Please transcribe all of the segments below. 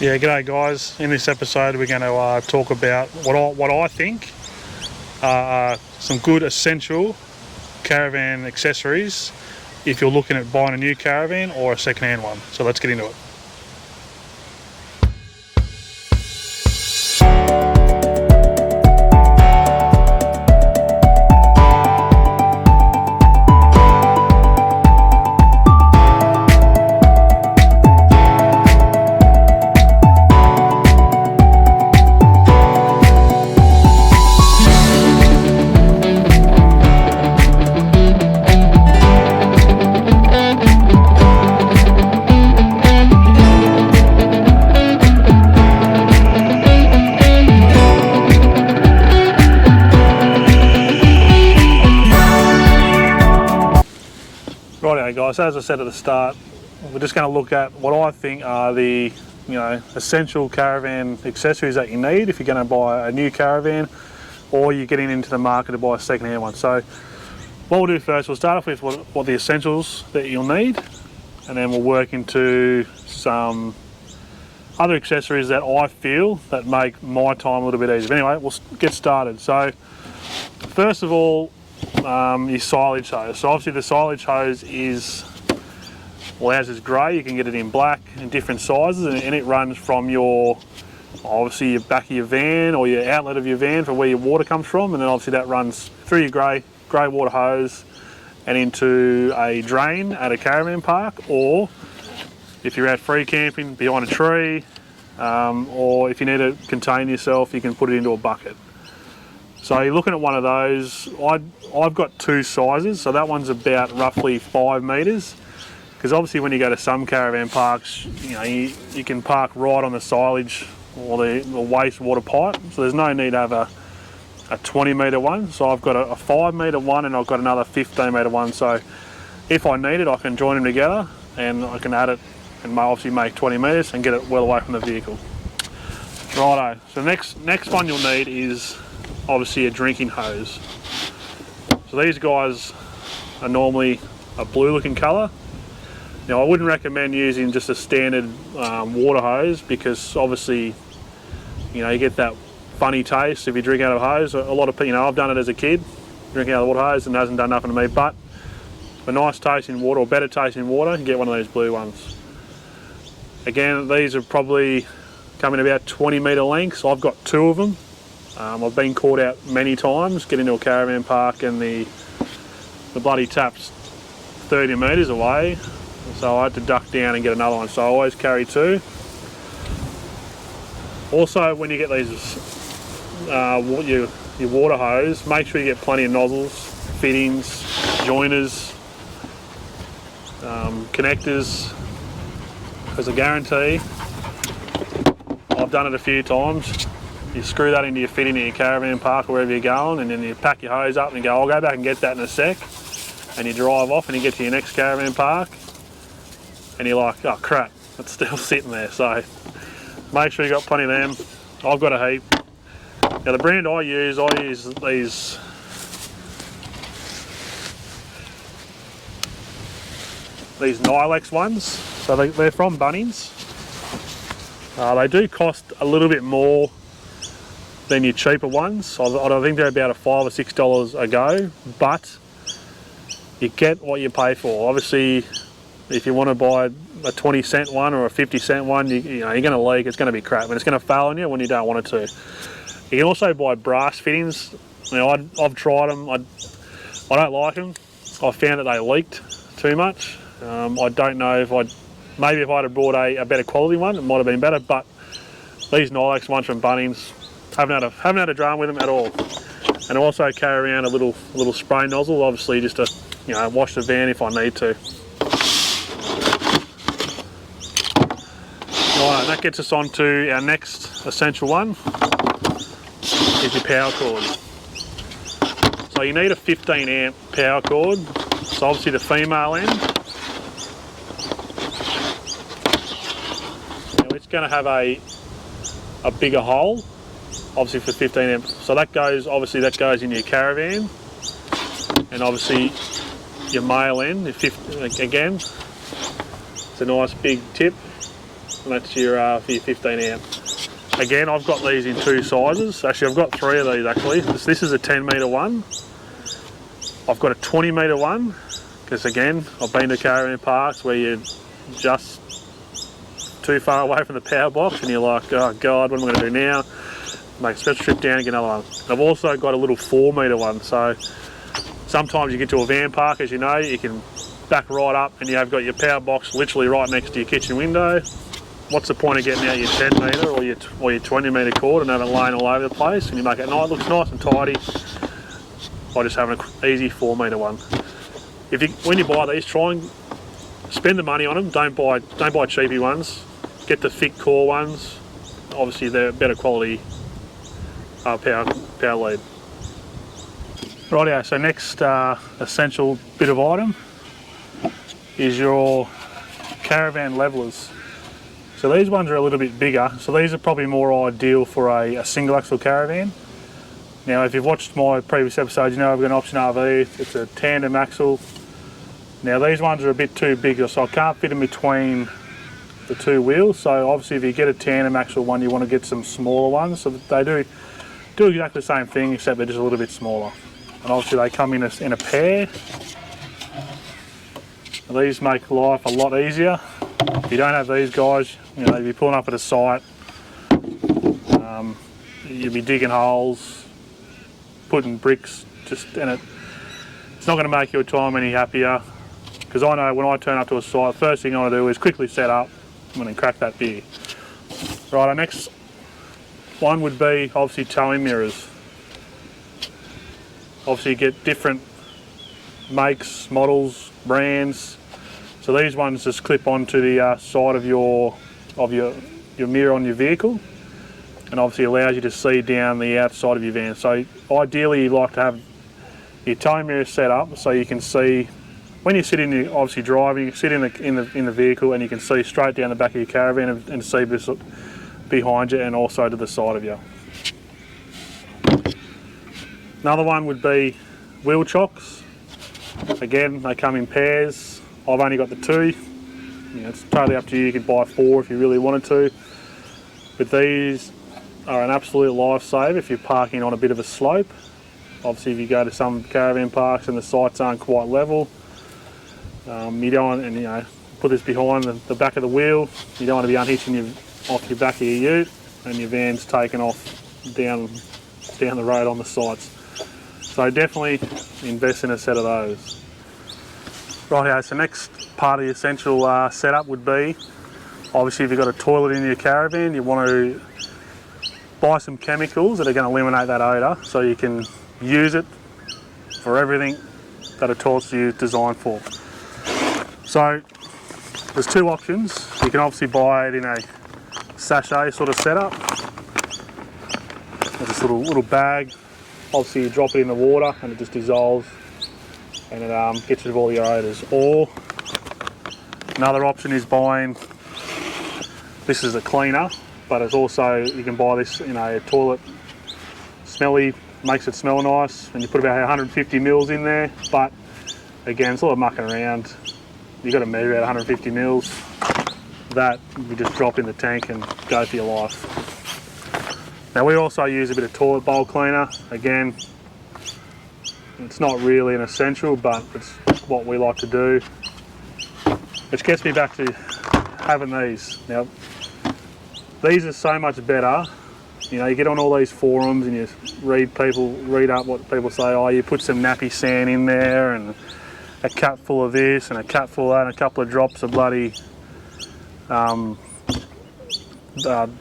Yeah, g'day guys. In this episode we're going to talk about what I think are some good essential caravan accessories if you're looking at buying a new caravan or a second-hand one. So let's get into it. Righto guys, as I said at the start, we're just going to look at what I think are the essential caravan accessories that you need if you're going to buy a new caravan or you're getting into the market to buy a second-hand one. So what we'll do first, we'll start off with what the essentials that you'll need, and then we'll work into some other accessories that I feel that make my time a little bit easier. But anyway, we'll get started. So first of all, your silage hose. So obviously the silage hose is, well, ours is grey. You can get it in black in different sizes, and it runs from obviously your back of your van or your outlet of your van for where your water comes from, and then obviously that runs through your grey water hose and into a drain at a caravan park, or if you're out free camping behind a tree, or if you need to contain yourself, you can put it into a bucket. So you're looking at one of those. I've got two sizes, so that one's about roughly 5 metres, because obviously when you go to some caravan parks, you can park right on the silage or the wastewater pipe, so there's no need to have a 20 metre one. So I've got a 5 metre one, and I've got another 15 metre one, so if I need it I can join them together and I can add it and obviously make 20 metres and get it well away from the vehicle. Righto, so next one you'll need is obviously a drinking hose. So these guys are normally a blue looking colour. Now I wouldn't recommend using just a standard water hose, because obviously you get that funny taste if you drink out of a hose. A lot of people, I've done it as a kid, drinking out of the water hose, and it hasn't done nothing to me. But a nice tasting water, or better tasting water, you get one of these blue ones. Again, these are probably coming about 20 metre lengths. I've got 2 of them. I've been caught out many times getting to a caravan park and the bloody tap's 30 metres away, so I had to duck down and get another one, so I always carry 2. Also, when you get these your water hose, make sure you get plenty of nozzles, fittings, joiners, connectors, because I guarantee, I've done it a few times, you screw that into your fitting in your caravan park or wherever you're going, and then you pack your hose up and you go, I'll go back and get that in a sec, and you drive off and you get to your next caravan park and you're like, oh crap, it's still sitting there. So make sure you got plenty of them. I've got a heap. Now the brand I use these Nylex ones, so they're from Bunnings. They do cost a little bit more than your cheaper ones. I think they're about $5 or $6 a go, but you get what you pay for. Obviously, if you want to buy a 20-cent one or a 50-cent one, you're going to leak. It's going to be crap, and it's going to fail on you when you don't want it to. You can also buy brass fittings. I've tried them. I don't like them. I found that they leaked too much. I don't know if maybe if I'd have bought a better quality one, it might have been better. But these Nylex ones from Bunnings, haven't had a drama with them at all. And I also carry around a little spray nozzle, obviously just to wash the van if I need to. Right, that gets us on to our next essential one, is your power cord. So you need a 15 amp power cord. So obviously the female end. Now it's going to have a bigger hole, obviously for 15 amp. So that goes in your caravan, and obviously your male end, again, it's a nice big tip. and that's your for your 15 amp. Again, I've got these in two sizes. Actually, I've got three of these actually. This is a 10 metre one. I've got a 20 metre one, because again, I've been to caravan parks where you're just too far away from the power box and you're like, oh God, what am I going to do now? Make a special trip down and get another one. I've also got a little 4 metre one, so sometimes you get to a van park, as you know, you can back right up and you have got your power box literally right next to your kitchen window. What's the point of getting out your 10 metre or your 20 metre cord and having it laying all over the place, and you make it looks nice and tidy by just having an easy 4 metre one. When you buy these, try and spend the money on them. Don't buy cheapy ones. Get the thick core ones. Obviously, they're better quality power lead. Rightio. So next essential bit of item is your Caravan Levelers. So these ones are a little bit bigger. So these are probably more ideal for a single axle caravan. Now, if you've watched my previous episodes, you know I've got an option RV. It's a tandem axle. Now these ones are a bit too big, so I can't fit them between the two wheels. So obviously if you get a tandem axle one, you want to get some smaller ones. So they do exactly the same thing, except they're just a little bit smaller. And obviously they come in a pair. And these make life a lot easier. If you don't have these guys, you know, you'll be pulling up at a site, you'll be digging holes, putting bricks in it. It's not going to make your time any happier, because I know when I turn up to a site, the first thing I want to do is quickly set up and then crack that beer. Right, our next one would be obviously towing mirrors. Obviously you get different makes, models, brands. So these ones just clip onto the side of your mirror on your vehicle, and obviously allows you to see down the outside of your van. So ideally you'd like to have your towing mirror set up so you can see when you sit in your, obviously driving, you sit in the vehicle and you can see straight down the back of your caravan and see behind you and also to the side of you. Another one would be wheel chocks. Again, they come in pairs. I've only got the 2. You know, it's totally up to you. You could buy 4 if you really wanted to. But these are an absolute lifesaver if you're parking on a bit of a slope. Obviously, if you go to some caravan parks and the sites aren't quite level, you don't want, and you know, put this behind the back of the wheel. You don't want to be unhitching off your back of your ute, and your van's taken off down the road on the sites. So definitely invest in a set of those. Right, so next part of the essential setup would be, obviously if you've got a toilet in your caravan, you want to buy some chemicals that are going to eliminate that odour so you can use it for everything that a toilet's designed for. So there's 2 options. You can obviously buy it in a sachet sort of setup. There's this little bag. Obviously you drop it in the water and it just dissolves and it gets rid of all your odours. Or another option is buying, this is a cleaner, but it's also, you can buy this in a toilet, smelly, makes it smell nice, and you put about 150 mils in there, but again, it's a lot of mucking around. You've got to measure out 150 mils. That you just drop in the tank and go for your life. Now we also use a bit of toilet bowl cleaner. Again, it's not really an essential, but it's what we like to do. Which gets me back to having these. Now, these are so much better. You know, you get on all these forums and you read up what people say. Oh, you put some nappy sand in there and a cup full of this and a cup full of that and a couple of drops of bloody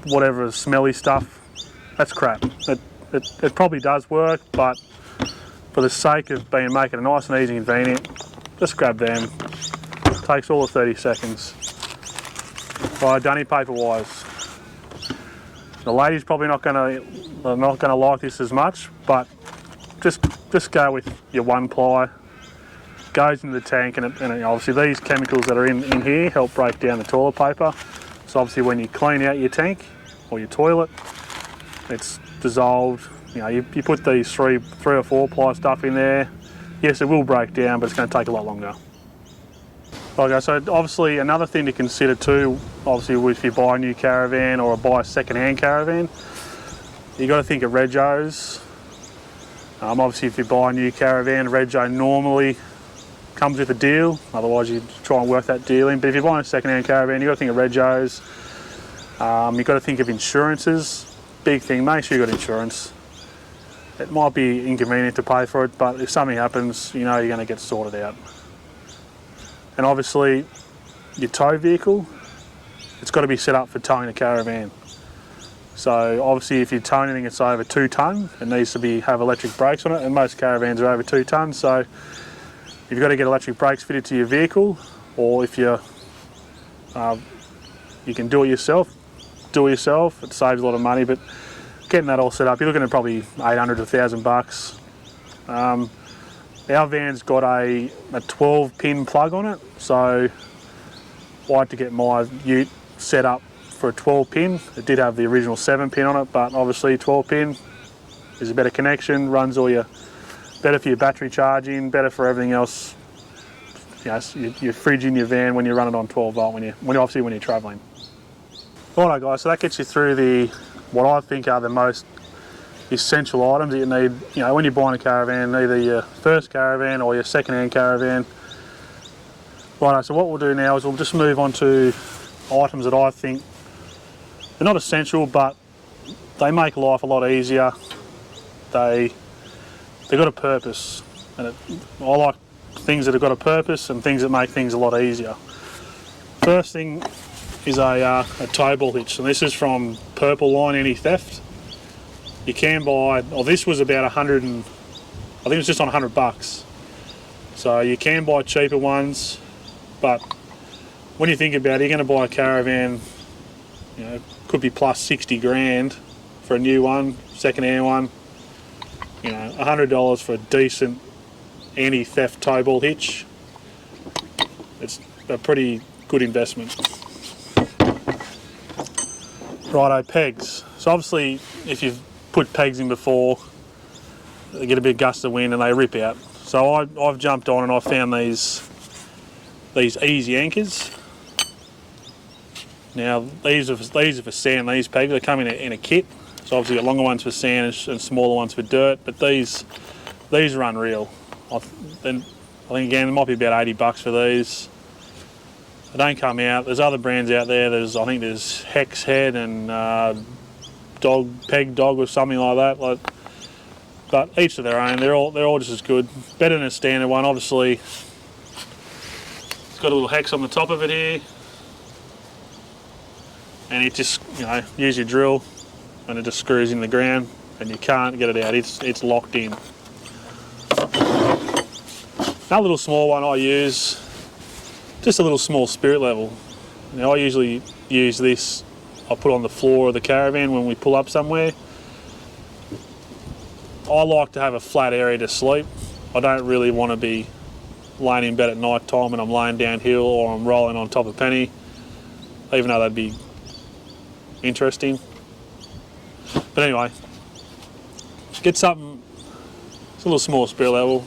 whatever smelly stuff. That's crap. It probably does work, but for the sake of making it nice and easy and convenient, just grab them. It takes all of 30 seconds. Right, dunny paper wise. The ladies probably not gonna like this as much, but just go with your 1 ply. Goes into the tank, and obviously these chemicals that are in here help break down the toilet paper. So obviously when you clean out your tank or your toilet, it's dissolved. You know, you put these 3 or 4 ply stuff in there. Yes, it will break down, but it's going to take a lot longer. Okay, so obviously another thing to consider too, obviously if you buy a new caravan or buy a second-hand caravan, you got to think of regos. Obviously if you buy a new caravan, a rego normally comes with a deal, otherwise you try and work that deal in. But if you're buying a second-hand caravan, you got to think of regos. You've got to think of insurances. Big thing, make sure you've got insurance. It might be inconvenient to pay for it, but if something happens, you know you're going to get sorted out. And obviously, your tow vehicle, it's got to be set up for towing a caravan. So obviously if you tow anything that's over 2 tonne, it needs to have electric brakes on it, and most caravans are over 2 tonne, so you've got to get electric brakes fitted to your vehicle, or if you can do it yourself, it saves a lot of money, but getting that all set up, you're looking at probably $800 to $1,000. Our van's got a 12-pin plug on it, so I had to get my ute set up for a 12-pin. It did have the original 7-pin on it, but obviously 12-pin is a better connection, runs better for your battery charging, better for everything else. You know, your fridge in your van when you run it on 12 volt, when you're travelling. Alright guys, so that gets you through what I think are the most essential items that you need, you know, when you're buying a caravan, either your first caravan or your second-hand caravan. Right, so what we'll do now is we'll just move on to items that I think they're not essential, but they make life a lot easier. They've got a purpose, and I like things that have got a purpose and things that make things a lot easier. First thing is a tow ball hitch, and this is from Purple Line Anti-Theft. You can buy, this was about 100 and I think it was just on $100. So you can buy cheaper ones, but when you think about it, you're going to buy a caravan, you know, could be plus 60 grand for a new one, second-hand one. You know, $100 for a decent anti-theft tow ball hitch. It's a pretty good investment. Righto, pegs. So obviously, if you've put pegs in before, they get a bit of gust of wind and they rip out. So I've jumped on and I found these easy anchors. Now these are for sand. These pegs, they come in a kit. So obviously you've got longer ones for sand and smaller ones for dirt. But these are unreal. I think again it might be about $80 for these. They don't come out. There's other brands out there. I think there's Hex Head and Peg Dog or something like that. But each of their own. They're all just as good. Better than a standard one, obviously. It's got a little hex on the top of it here, and it just, you know, use your drill, and it just screws in the ground, and you can't get it out. It's locked in. Another little small one I use, just a little small spirit level. Now I usually use this. I put on the floor of the caravan when we pull up somewhere. I like to have a flat area to sleep. I don't really want to be laying in bed at night time and I'm laying downhill or I'm rolling on top of penny, even though that'd be interesting. But anyway, get something, it's a little small spirit level,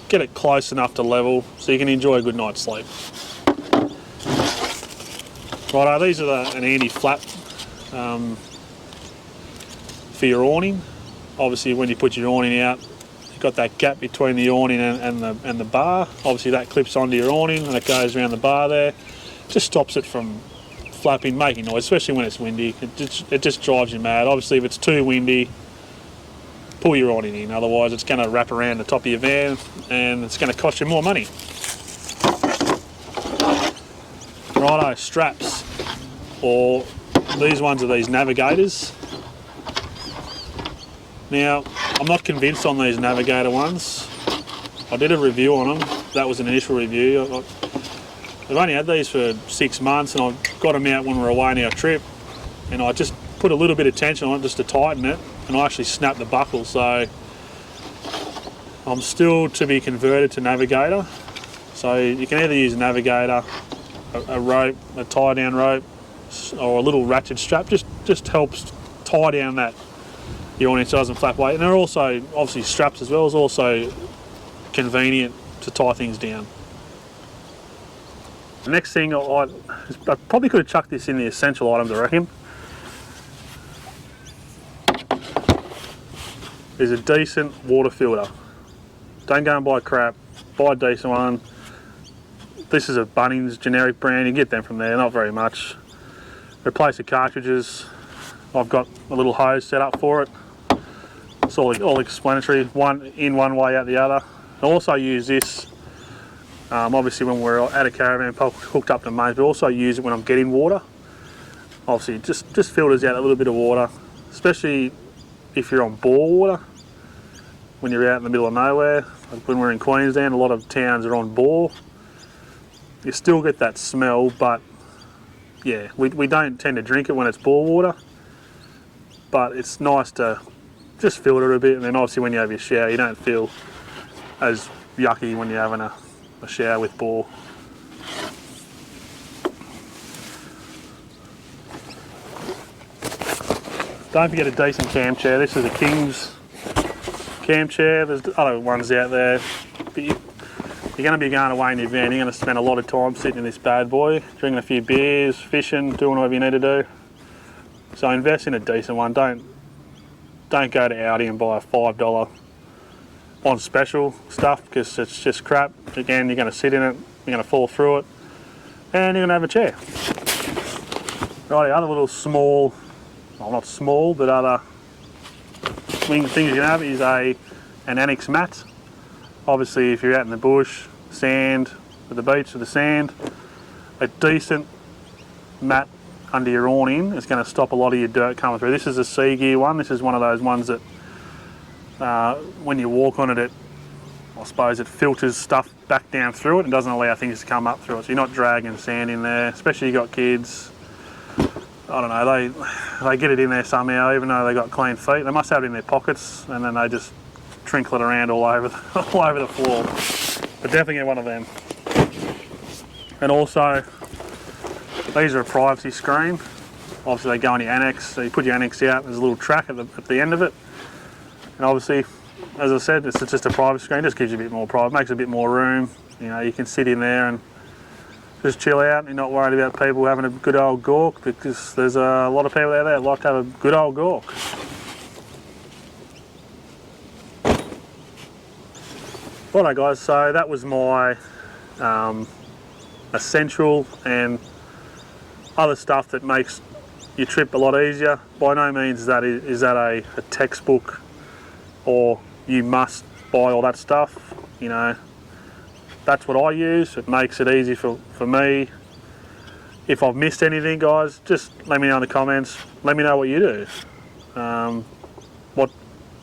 get it close enough to level so you can enjoy a good night's sleep. Righto, these are an anti-flap for your awning. Obviously when you put your awning out, you've got that gap between the awning and the bar. Obviously that clips onto your awning and it goes around the bar there. Just stops it from flapping, making noise, especially when it's windy. It just drives you mad. Obviously if it's too windy, pull your awning in, otherwise it's going to wrap around the top of your van and it's going to cost you more money. Righto, straps, or these ones are these navigators. Now, I'm not convinced on these navigator ones. I did a review on them. That was an initial review. I've only had these for 6 months and I got them out when we were away on our trip, and I just put a little bit of tension on it just to tighten it, and I actually snapped the buckle. So I'm still to be converted to navigator. So you can either use a navigator, a rope, a tie down rope, or a little ratchet strap. Just helps tie down that your awning so it doesn't flap away. And they're also, obviously straps as well, is also convenient to tie things down. The next thing, I probably could have chucked this in the essential items, I reckon, is a decent water filter. Don't go and buy crap, buy a decent one. This is a Bunnings generic brand, you get them from there, not very much. Replace the cartridges. I've got a little hose set up for it. It's all explanatory, one in one way, out the other. I also use this, obviously when we're at a caravan park hooked up to mains, but also use it when I'm getting water. Obviously it just filters out a little bit of water, especially if you're on bore water, when you're out in the middle of nowhere. Like when we're in Queensland, a lot of towns are on bore. You still get that smell, but yeah, we don't tend to drink it when it's bore water, but it's nice to just filter it a bit, and then obviously when you have your shower you don't feel as yucky when you're having a shower with bore. Don't forget a decent cam chair. This is a King's cam chair. There's other ones out there, but you're going to be going away in your van, you're going to spend a lot of time sitting in this bad boy, drinking a few beers, fishing, doing whatever you need to do. So invest in a decent one. Don't go to Audi and buy a $5 on special stuff, because it's just crap. Again, you're going to sit in it, you're going to fall through it, and you're going to have a chair. Right, the other little small, well not small, but other things you can have is an annex mat. Obviously if you're out in the bush, sand, at the beach with the sand, a decent mat under your awning is going to stop a lot of your dirt coming through. This is a Sea Gear one. This is one of those ones that when you walk on it, I suppose it filters stuff back down through it and doesn't allow things to come up through it. So you're not dragging sand in there, especially you got kids. I don't know, they get it in there somehow, even though they got clean feet. They must have it in their pockets, and then they just trinkle it around all over the floor. But definitely get one of them. And also, these are a privacy screen. Obviously they go in your annex, so you put your annex out, there's a little track at the end of it. And obviously, as I said, it's just a privacy screen, just gives you a bit more private, makes a bit more room. You know, you can sit in there and just chill out. You're not worried about people having a good old gawk, because there's a lot of people out there that like to have a good old gawk. Righto guys, so that was my essential and other stuff that makes your trip a lot easier. By no means is that a textbook, or you must buy all that stuff. You know, that's what I use. It makes it easy for me. If I've missed anything, guys, just let me know in the comments. Let me know what you do.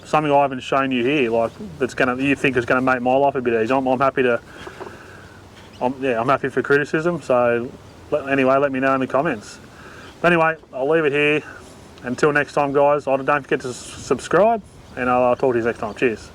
Something I haven't shown you here, like you think is gonna make my life a bit easier. I'm happy to. I'm happy for criticism. So anyway, let me know in the comments. But anyway, I'll leave it here. Until next time, guys. Don't forget to subscribe, and I'll talk to you next time. Cheers.